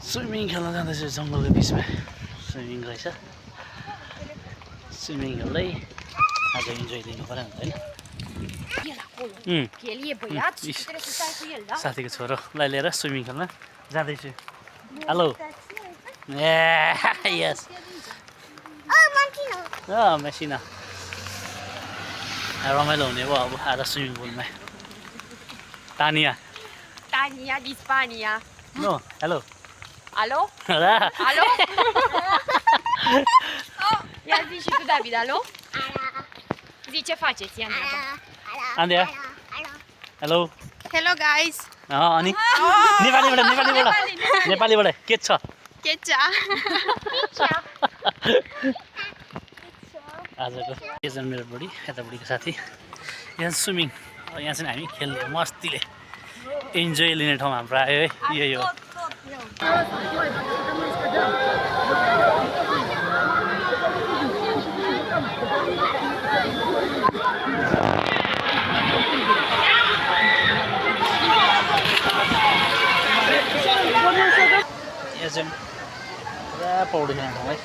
Swimming खेल्न जाँदैछु जङ्गलको बिचमा स्विमिङ रहेछ स्विमिङ खेल्दै आज इन्जोय लिनु पर्यो नि त साथीको छोरोलाई लिएर स्विमिङ खेल्न जाँदैछु हेलो यस मेसिना रमाइलो हुने भयो अब आज स्विमिङ पुलमा Tania di Spagna. No, hello. Allo? Hello. Allo? Oh, ia zi și tu, David, alo? Zi, ce faceți, Andreea? Andrea. Hello. Hello, guys. अनि नेपालीबाट के छ Kecha. आजको एकजना मेरो बुढी यतापट्टिको साथी यहाँ स्विमिङ यहाँ चाहिँ हामी खेल्ने मस्तीले इन्जोय लिने ठाउँ हाम्रो आयो है यही हो यहाँ चाहिँ पुरा पौडी खेल्ने ठाउँ है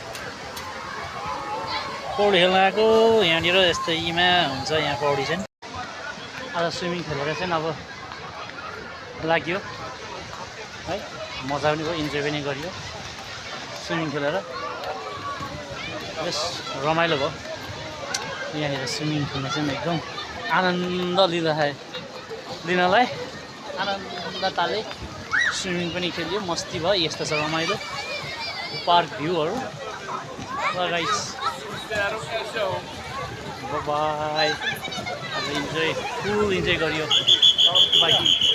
पौडी खेल्न आएको यहाँनिर यस्तैमा हुन्छ यहाँ पौडी चाहिँ आज स्विमिङ खेलेर चाहिँ अब लाग्यो है मजा पनि भयो इन्जोय पनि गरियो स्विमिङ खेलेर बेस रमाइलो भयो यहाँनिर स्विमिङ खेल्न चाहिँ एकदम आनन्द लिनलाई आनन्दताले स्विमिङ पनि खेलियो मस्ती भयो यस्तो छ रमाइलो पार्क भ्यूहरू गाइस बाई अब इन्जोय फुल इन्जोय गरियो बाई